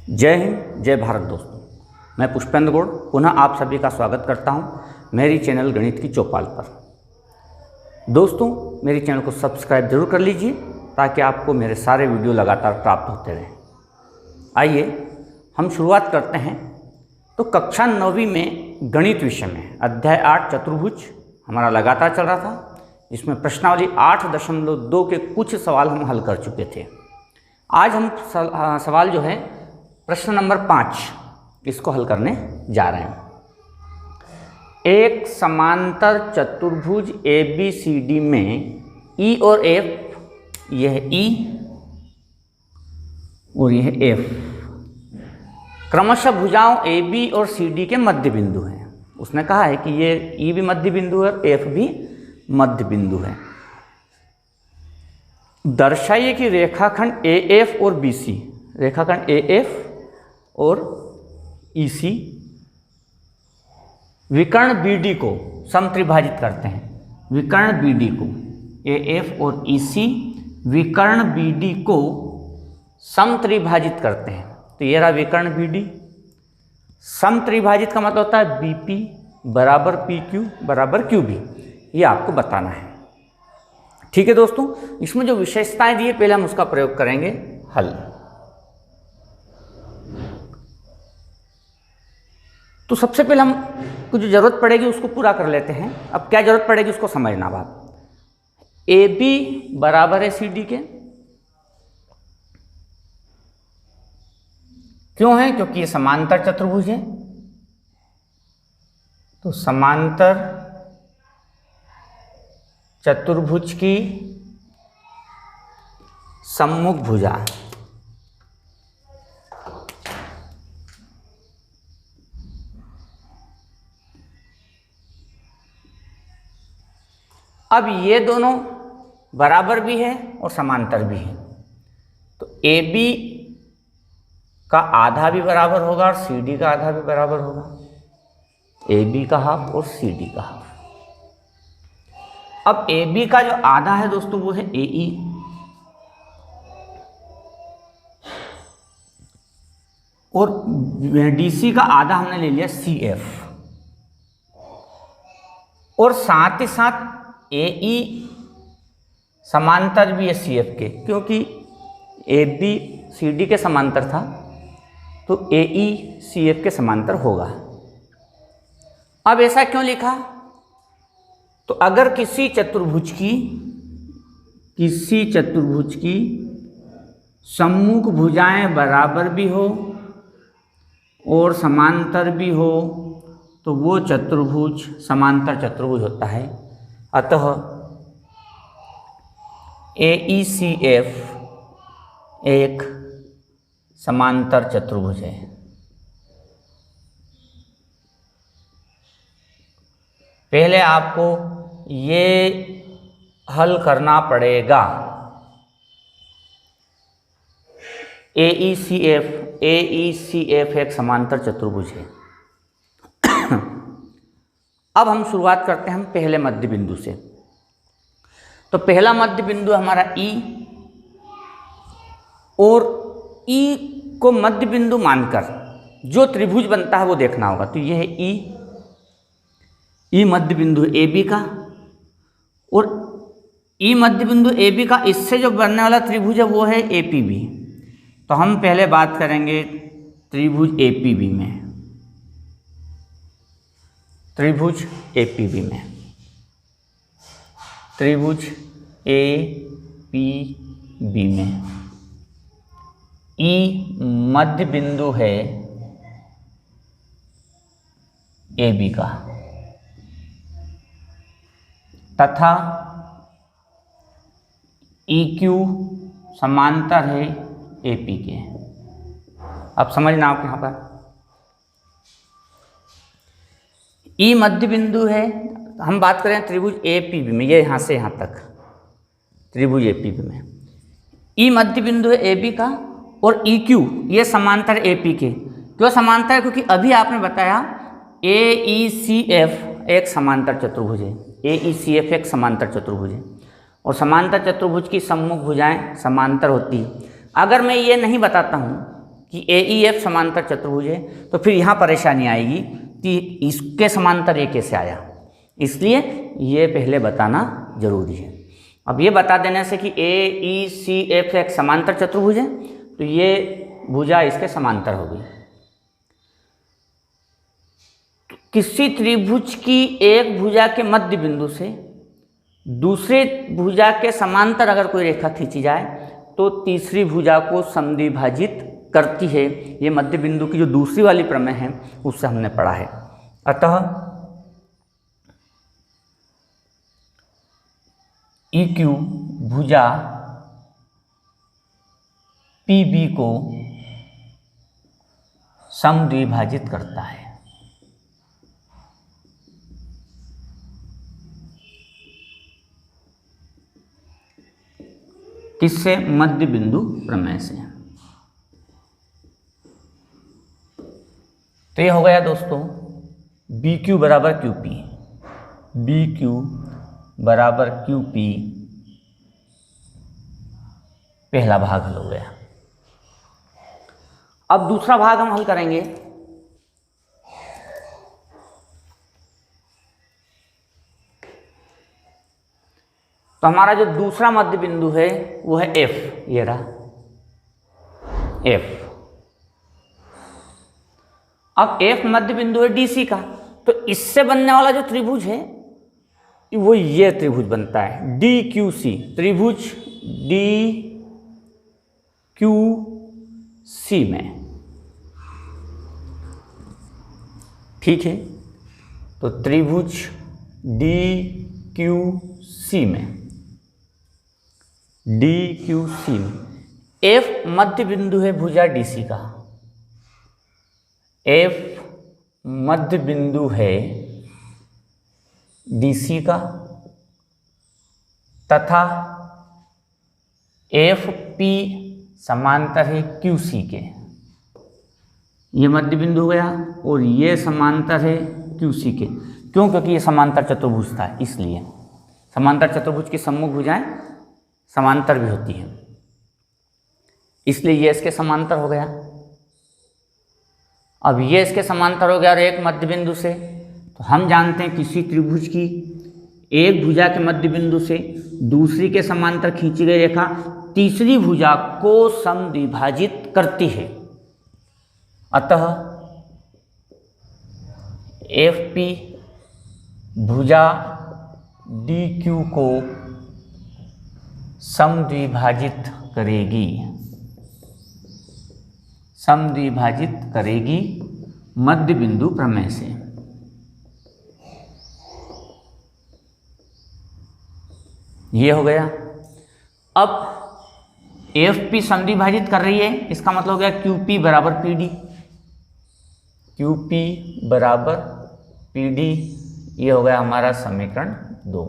जय हिंद, जय भारत दोस्तों। मैं पुष्पेंद्र गौड़ पुनः आप सभी का स्वागत करता हूं मेरी चैनल गणित की चौपाल पर। दोस्तों, मेरे चैनल को सब्सक्राइब जरूर कर लीजिए ताकि आपको मेरे सारे वीडियो लगातार प्राप्त होते रहें। आइए हम शुरुआत करते हैं। तो कक्षा 9वीं में गणित विषय में अध्याय 8 चतुर्भुज हमारा लगातार चल रहा था, जिसमें प्रश्नावली 8.2 के कुछ सवाल हम हल कर चुके थे। आज हम सवाल जो है प्रश्न नंबर 5 इसको हल करने जा रहे हैं। एक समांतर चतुर्भुज ABCD में E और F, यह E और यह F क्रमशः भुजाओं AB और CD के मध्य बिंदु हैं। उसने कहा है कि ये E भी मध्य बिंदु है और F भी मध्य बिंदु है। दर्शाइए कि रेखाखंड AF और BC, रेखाखंड AF और EC विकर्ण BD को समत्रिभाजित करते हैं। विकर्ण BD को AF और EC विकर्ण BD को समत्रिभाजित करते हैं। तो ये रहा विकर्ण BD। समत्रिभाजित का मतलब होता है BP बराबर PQ बराबर QB। ये आपको बताना है। ठीक है दोस्तों, इसमें जो विशेषताएं दी है पहले हम उसका प्रयोग करेंगे हल। तो सबसे पहले हम कुछ जो जरूरत पड़ेगी उसको पूरा कर लेते हैं। अब क्या जरूरत पड़ेगी उसको समझना बात। AB बराबर है CD के। क्यों है? क्योंकि ये समांतर चतुर्भुज है। तो समांतर चतुर्भुज की सम्मुख भुजा अब ये दोनों बराबर भी है और समांतर भी है। तो AB का आधा भी बराबर होगा और CD का आधा भी बराबर होगा। AB का हाफ और CD का हाफ। अब AB का जो आधा है दोस्तों वो है AE और DC का आधा हमने ले लिया CF और साथ ही साथ AE समांतर भी है CF के, क्योंकि AB CD के समांतर था तो AE CF के समांतर होगा। अब ऐसा क्यों लिखा? तो अगर किसी चतुर्भुज की सम्मुख भुजाएं बराबर भी हो और समांतर भी हो तो वो चतुर्भुज समांतर चतुर्भुज होता है। अतः AECF एक समांतर चतुर्भुज है। पहले आपको ये हल करना पड़ेगा। AECF एक समांतर चतुर्भुज है। अब हम शुरुआत करते हैं हम पहले मध्य बिंदु से। तो पहला मध्य बिंदु हमारा E और E को मध्य बिंदु मानकर जो त्रिभुज बनता है वो देखना होगा। तो यह है E मध्य बिंदु है AB का और E मध्य बिंदु AB का इससे जो बनने वाला त्रिभुज है वो है APB। तो हम पहले बात करेंगे त्रिभुज APB में। त्रिभुज APB में त्रिभुज APB में E मध्य बिंदु है AB का तथा EQ समांतर है AP के। अब समझना आप यहाँ पर E मध्य बिंदु है। हम बात करें त्रिभुज APB में, ये यहाँ से यहाँ तक त्रिभुज APB में E मध्य बिंदु है AB का और EQ ये समांतर AP के। क्यों समांतर है? क्योंकि अभी आपने बताया AECF एक समांतर चतुर्भुज है। AECF एक समांतर चतुर्भुज है और समांतर चतुर्भुज की सम्मुख भुजाएं समांतर होती है। अगर मैं ये नहीं बताता हूँ कि AEF समांतर चतुर्भुज है, तो फिर यहाँ परेशानी आएगी कि इसके समांतर ये कैसे आया, इसलिए ये पहले बताना जरूरी है। अब ये बता देने से कि AECF एक समांतर चतुर्भुज है, तो ये भुजा इसके समांतर होगी। किसी त्रिभुज की एक भुजा के मध्य बिंदु से दूसरे भुजा के समांतर अगर कोई रेखा खींची जाए तो तीसरी भुजा को समद्विभाजित करती है। ये मध्य बिंदु की जो दूसरी वाली प्रमेय है उससे हमने पढ़ा है। अतः EQ भुजा PB को समद्विभाजित करता है। किससे? मध्य बिंदु प्रमेय से। तो ये हो गया दोस्तों BQ बराबर QP, BQ बराबर QP पहला भाग हल हो गया। अब दूसरा भाग हम हल करेंगे। तो हमारा जो दूसरा मध्य बिंदु है वो है F, ये रहा F। अब F मध्य बिंदु है DC का, तो इससे बनने वाला जो त्रिभुज है वो ये त्रिभुज बनता है DQC, त्रिभुज DQC में। ठीक है, तो त्रिभुज DQC में, DQC में F मध्य बिंदु है भुजा DC का, F मध्य बिंदु है DC का, तथा FP समांतर है QC के। ये मध्य बिंदु हो गया और ये समांतर है QC के। क्यों? क्योंकि ये समांतर चतुर्भुज था, इसलिए समांतर चतुर्भुज की सम्मुख भुजाएं समांतर भी होती हैं, इसलिए ये इसके समांतर हो गया। अब ये इसके समांतर हो गया और एक मध्य बिंदु से, तो हम जानते हैं किसी त्रिभुज की एक भुजा के मध्य बिंदु से दूसरी के समांतर खींची गई रेखा तीसरी भुजा को समद्विभाजित करती है। अतः FP भुजा DQ को समद्विभाजित करेगी, समद्विभाजित करेगी मध्य बिंदु प्रमेय से। ये हो गया। अब FP समद्विभाजित कर रही है, इसका मतलब हो गया QP बराबर PD, QP बराबर PD। ये हो गया हमारा समीकरण 2।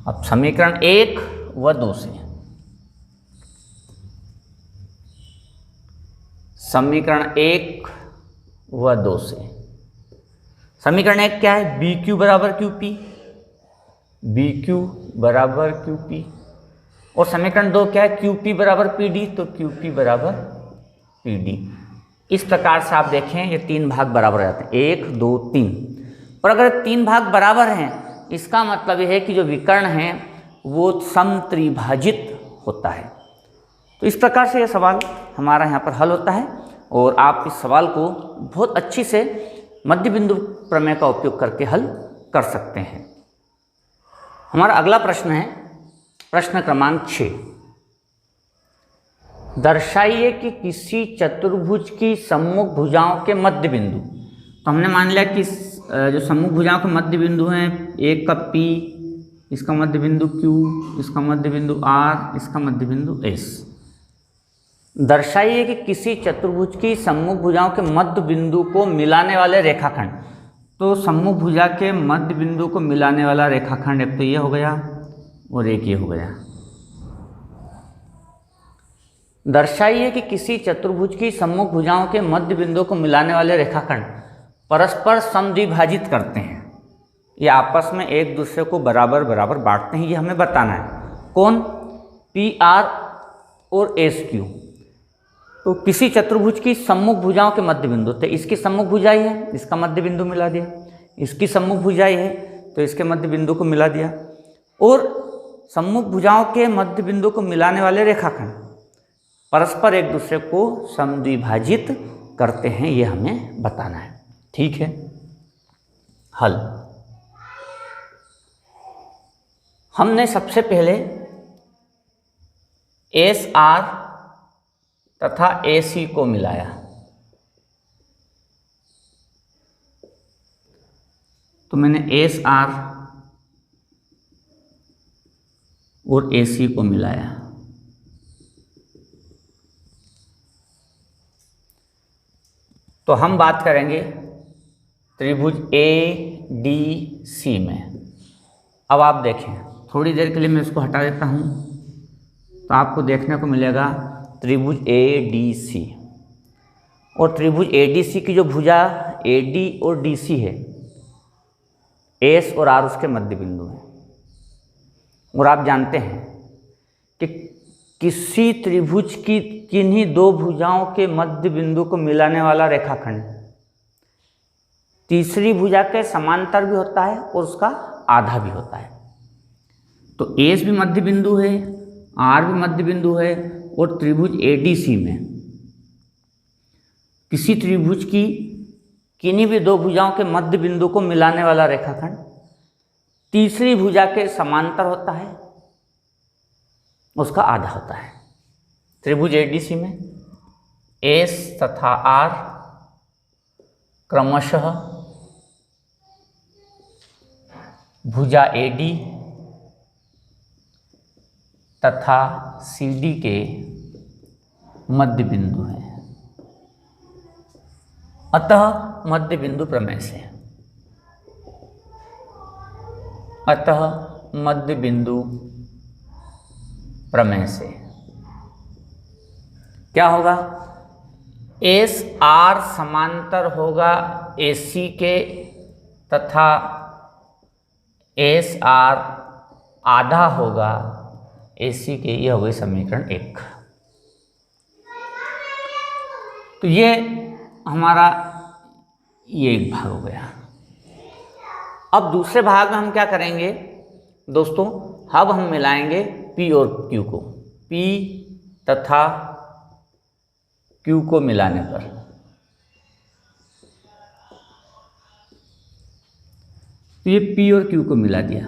अब समीकरण 1 व 2 से, समीकरण 1 व 2 से, समीकरण 1 क्या है? BQ बराबर QP, BQ बराबर QP। और समीकरण 2 क्या है? QP बराबर PD, तो QP बराबर PD। इस प्रकार से आप देखें ये 3 भाग बराबर हो जाते हैं, 1 2 3। और अगर 3 भाग बराबर हैं इसका मतलब यह है कि जो विकर्ण है वो समत्रिभाजित होता है। तो इस प्रकार से यह सवाल हमारा यहाँ पर हल होता है और आप इस सवाल को बहुत अच्छी से मध्य बिंदु प्रमेय का उपयोग करके हल कर सकते हैं। हमारा अगला प्रश्न है प्रश्न क्रमांक 6। दर्शाइए कि किसी चतुर्भुज की सम्मुख भुजाओं के मध्य बिंदु, तो हमने मान लिया कि जो सम्मुख भुजाओं के मध्य बिंदु हैं, एक का P, इसका मध्य बिंदु Q, इसका मध्य बिंदु R, इसका मध्य बिंदु S। दर्शाइए कि किसी चतुर्भुज की सम्मुख भुजाओं के मध्य बिंदु को मिलाने वाले रेखाखंड, तो सम्मुख भुजा के मध्य बिंदु को मिलाने वाला रेखाखंड एक तो ये हो गया और एक ये हो गया। दर्शाइए कि किसी चतुर्भुज की सम्मुख भुजाओं के मध्य बिंदु को मिलाने वाले रेखाखंड परस्पर समद्विभाजित करते हैं, ये आपस में एक दूसरे को बराबर बराबर बांटते हैं, ये हमें बताना है। कौन? PR और SQ। तो किसी चतुर्भुज की सम्मुख भुजाओं के मध्य बिंदु, तो इसकी सम्मुख भुजाई है, इसका मध्य बिंदु मिला दिया, इसकी सम्मुख भुजाई है तो इसके मध्य बिंदु को मिला दिया, और सम्मुख भुजाओं के मध्य बिंदु को मिलाने वाले रेखाखंड परस्पर एक दूसरे को समद्विभाजित करते हैं, ये हमें बताना है। ठीक है, हल। हमने सबसे पहले एस आर तथा ए सी को मिलाया, तो मैंने एस आर और ए सी को मिलाया। तो हम बात करेंगे त्रिभुज ए डी सी में। अब आप देखें, थोड़ी देर के लिए मैं इसको हटा देता हूँ, तो आपको देखने को मिलेगा त्रिभुज ए डी सी, और त्रिभुज ए डी सी की जो भुजा ए डी और डी सी है, एस और आर उसके मध्य बिंदु हैं। और आप जानते हैं कि किसी त्रिभुज की किन्हीं दो भुजाओं के मध्य बिंदु को मिलाने वाला रेखाखंड तीसरी भुजा के समांतर भी होता है और उसका आधा भी होता है। तो एस भी मध्य बिंदु है, आर भी मध्य बिंदु है, और त्रिभुज एडीसी में किसी त्रिभुज की किन्हीं भी दो भुजाओं के मध्य बिंदु को मिलाने वाला रेखाखंड तीसरी भुजा के समांतर होता है, उसका आधा होता है। त्रिभुज एडीसी में एस तथा आर क्रमशः भुजा एडी तथा सीडी के मध्य बिंदु हैं। अतः मध्य बिंदु प्रमेय से, अतः मध्य बिंदु प्रमेय से क्या होगा, एस आर समांतर होगा ए सी के तथा एस आर आधा होगा ए सी के। यह हो गई समीकरण 1। तो ये हमारा ये एक भाग हो गया। अब दूसरे भाग में हम क्या करेंगे दोस्तों, अब हम मिलाएंगे P और Q को। P तथा Q को मिलाने पर तो ये P और Q को मिला दिया।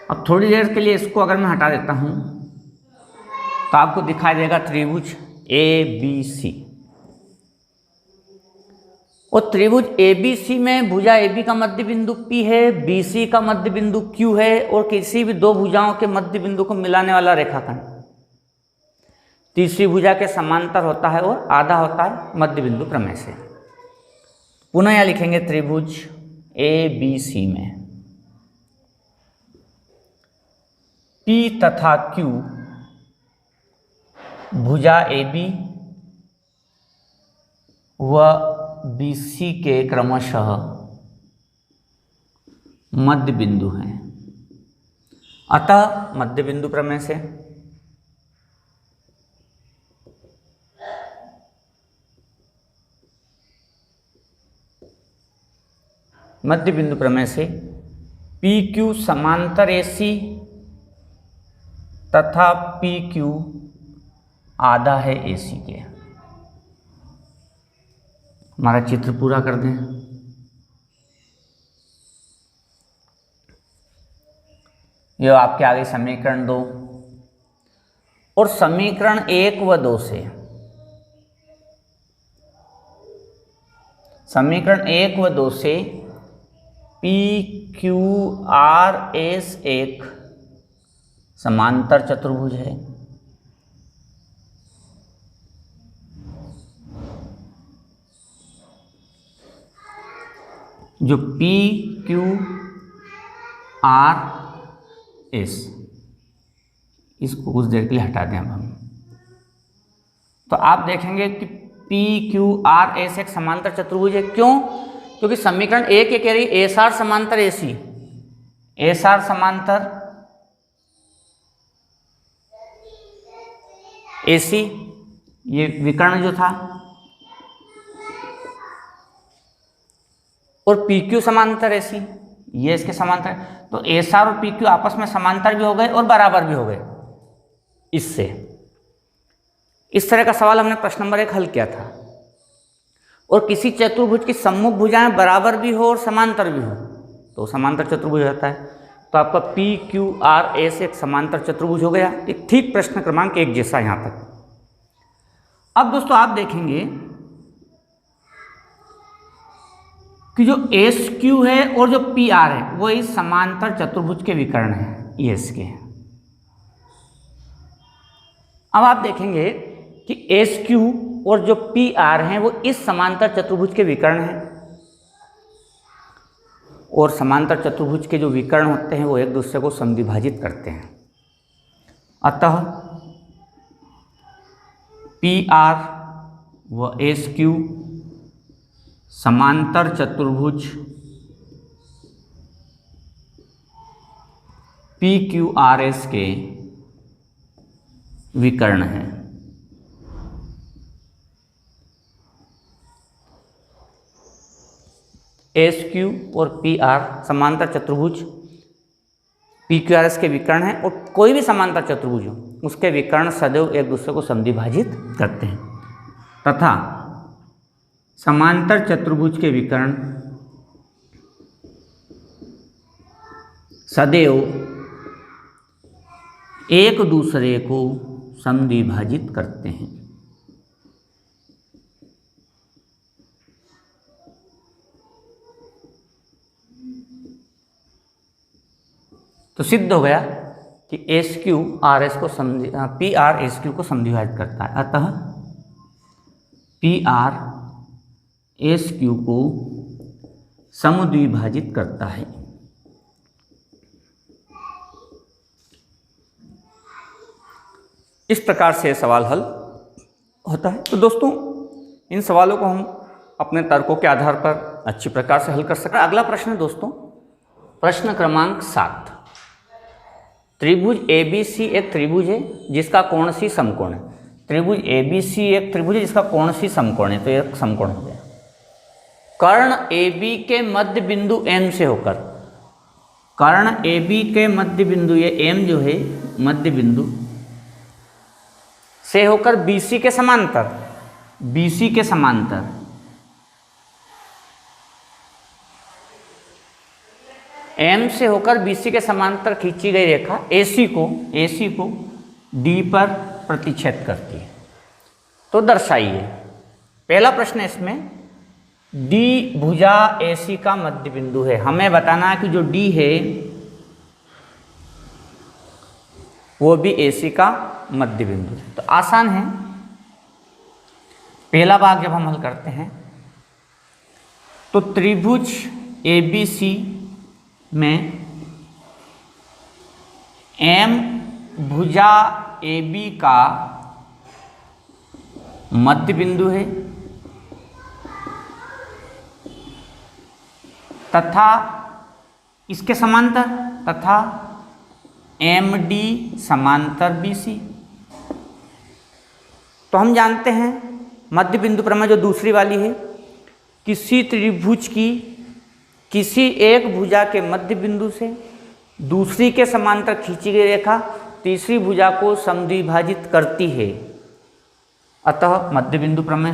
अब थोड़ी देर के लिए इसको अगर मैं हटा देता हूँ तो आपको दिखाई देगा त्रिभुज ABC, और त्रिभुज ABC में भुजा AB का मध्य बिंदु P है, BC का मध्य बिंदु Q है, और किसी भी दो भुजाओं के मध्य बिंदु को मिलाने वाला रेखाखंड तीसरी भुजा के समांतर होता है और आधा होता है मध्य बिंदु प्रमेय से। पुनः यहाँ लिखेंगे त्रिभुज ABC में P तथा Q भुजा AB व BC के क्रमशः मध्य बिंदु हैं। अतः मध्य बिंदु प्रमेय से मध्य बिंदु प्रमेय से PQ समांतर AC तथा PQ आधा है AC के। हमारा चित्र पूरा कर दें। यह आपके आगे समीकरण 2 और समीकरण 1 व 2 से, समीकरण 1 व 2 से PQRS एक समांतर चतुर्भुज है। जो PQRS, इसको कुछ देर के लिए हटा दें अब हम, तो आप देखेंगे कि PQRS एक समांतर चतुर्भुज है। क्यों? क्योंकि समीकरण 1 ये कह रही है SR समांतर AC, SR समांतर AC ये विकर्ण जो था, और पी क्यू समांतर ऐसी, ये इसके समांतर, तो एस आर और पी क्यू आपस में समांतर भी हो गए और बराबर भी हो गए। इससे इस तरह का सवाल हमने प्रश्न नंबर 1 हल किया था। और किसी चतुर्भुज की सम्मुख भुजाएं बराबर भी हो और समांतर भी हो तो समांतर चतुर्भुज होता है। तो आपका पी क्यू आर एस एक समांतर चतुर्भुज हो गया। एक ठीक प्रश्न क्रमांक 1 जैसा यहां तक। अब दोस्तों आप देखेंगे कि जो एस क्यू है और जो पी आर है वो इस समांतर चतुर्भुज के विकर्ण है, ये इसके। अब आप देखेंगे कि एस क्यू और जो पी आर हैं वो इस समांतर चतुर्भुज के विकर्ण हैं, और समांतर चतुर्भुज के जो विकर्ण होते हैं वो एक दूसरे को समद्विभाजित करते हैं। अतः पी आर व एस क्यू समांतर चतुर्भुज पी क्यू आर एस के विकर्ण हैं। एस क्यू और पी आर समांतर चतुर्भुज पी क्यू आर एस के विकर्ण हैं, और कोई भी समांतर चतुर्भुज हो उसके विकर्ण सदैव एक दूसरे को समद्विभाजित करते हैं, तथा समांतर चतुर्भुज के विकर्ण सदैव एक दूसरे को समद्विभाजित करते हैं। तो सिद्ध हो गया कि एस क्यू आर एस को पी आर एस क्यू को समद्विभाजित करता है। अतः पी आर एस क्यू को समद्विभाजित करता है। इस प्रकार से सवाल हल होता है। तो दोस्तों इन सवालों को हम अपने तर्कों के आधार पर अच्छी प्रकार से हल कर सकते हैं। अगला प्रश्न है दोस्तों प्रश्न क्रमांक 7। त्रिभुज ABC एक त्रिभुज है जिसका कोण C समकोण है। त्रिभुज ABC एक त्रिभुज है जिसका कोण C समकोण है, तो एक समकोण हो गया। कर्ण AB के मध्य बिंदु M से होकर, कर्ण AB के मध्य बिंदु, ये M जो है मध्य बिंदु से होकर BC के समांतर, BC के समांतर M से होकर BC के समांतर खींची गई रेखा AC को D पर प्रतिच्छेद करती है। तो दर्शाइए। पहला प्रश्न है इसमें, D भुजा AC का मध्य बिंदु है। हमें बताना है कि जो D है वो भी AC का मध्य बिंदु है। तो आसान है। पहला भाग जब हम हल करते हैं तो त्रिभुज ABC में M भुजा AB का मध्य बिंदु है तथा इसके समांतर, तथा MD समांतर BC। तो हम जानते हैं मध्य बिंदु प्रमेय जो दूसरी वाली है, किसी त्रिभुज की किसी एक भुजा के मध्य बिंदु से दूसरी के समांतर खींची गई रेखा तीसरी भुजा को समद्विभाजित करती है। अतः मध्य बिंदु प्रमेय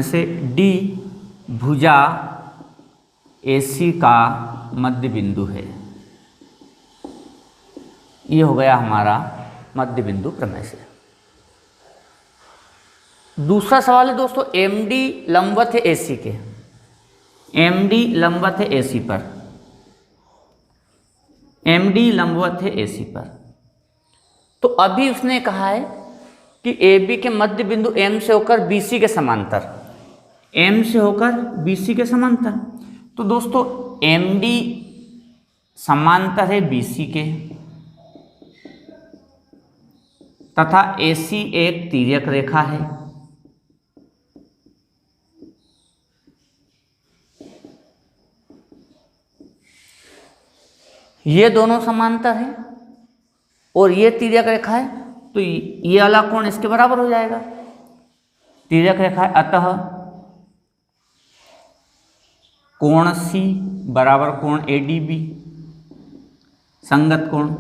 से D भुजा AC का मध्य बिंदु है। ये हो गया हमारा मध्य बिंदु प्रमेय से। दूसरा सवाल है दोस्तों, MD लंबवत है AC के, MD लंबवत है AC पर, MD लंबवत है AC पर। तो अभी उसने कहा है कि AB के मध्य बिंदु M से होकर BC के समांतर, M से होकर BC के समांतर। तो दोस्तों MD समांतर है BC के तथा AC एक तिर्यक रेखा है। ये दोनों समांतर हैं और ये तिर्यक रेखा है, तो ये वाला कोण इसके बराबर हो जाएगा। तिर्यक रेखा है, अतः कोण C बराबर कोण ADB, संगत कोण।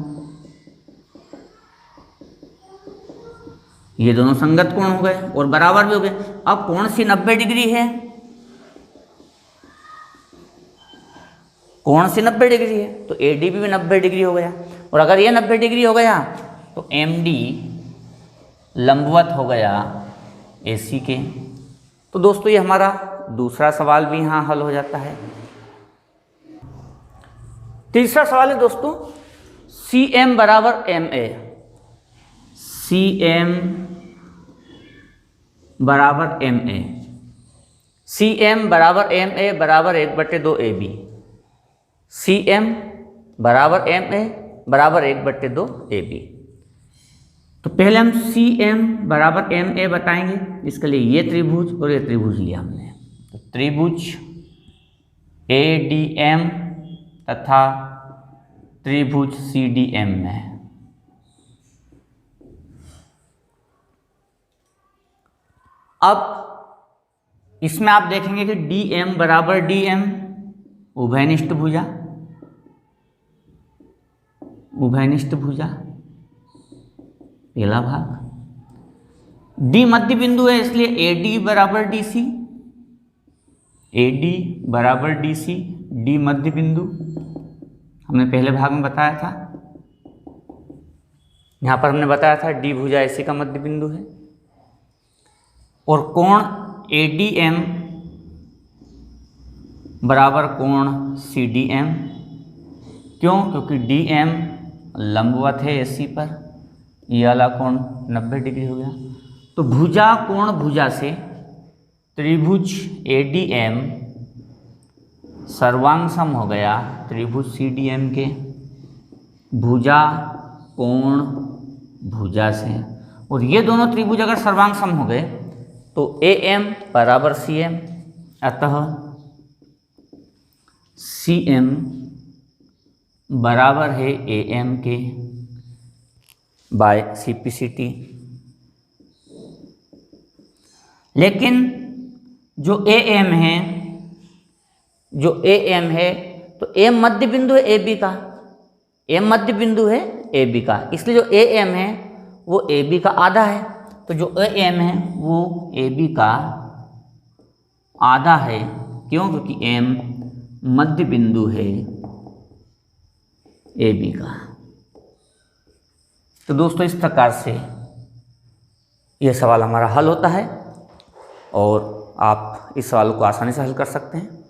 ये दोनों संगत कोण हो गए और बराबर भी हो गए। अब कोण C 90 डिग्री है, कोण C 90 डिग्री है, तो ADB भी 90 डिग्री हो गया। और अगर ये 90 डिग्री हो गया तो MD लंबवत हो गया AC के। तो दोस्तों ये हमारा दूसरा सवाल भी यहाँ हल हो जाता है। तीसरा सवाल है दोस्तों, CM बराबर MA, CM बराबर MA, CM बराबर MA बराबर 1/2 AB, CM बराबर MA बराबर 1/2 AB। तो पहले हम CM बराबर MA बताएंगे। इसके लिए ये त्रिभुज और ये त्रिभुज लिया हमने, तो त्रिभुज ADM तथा त्रिभुज CDM में। अब इसमें आप देखेंगे कि DM बराबर DM, उभयनिष्ठ भुजा, उभयनिष्ठ भुजा पहला भाग। D मध्य बिंदु है, इसलिए AD बराबर DC, AD बराबर DC, D मध्य बिंदु हमने पहले भाग में बताया था। यहाँ पर हमने बताया था D भुजा AC का मध्य बिंदु है। और कोण ADM बराबर कोण CDM, क्यों? क्योंकि DM लंबवत है AC पर, ये वाला कोण 90 डिग्री हो गया। तो भुजा कोण भुजा से त्रिभुज ADM सर्वांग हो गया त्रिभुज CDM के भुजा कोण भुजा से। और ये दोनों त्रिभुज अगर सर्वांग हो गए तो AM बराबर CM, अतः CM बराबर है AM के बाय CPCT। लेकिन जो AM है तो M मध्य बिंदु है AB का, M मध्य बिंदु है AB का, इसलिए जो AM है वो AB का आधा है। तो जो AM है वो AB का आधा है, क्यों? क्योंकि M मध्य बिंदु है AB का। तो दोस्तों इस प्रकार से यह सवाल हमारा हल होता है और आप इस सवाल को आसानी से हल कर सकते हैं।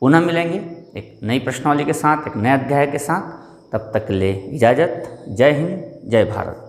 पुनः मिलेंगे एक नई प्रश्नावली के साथ, एक नए अध्याय के साथ। तब तक के लिए इजाज़त। जय हिंद, जय भारत।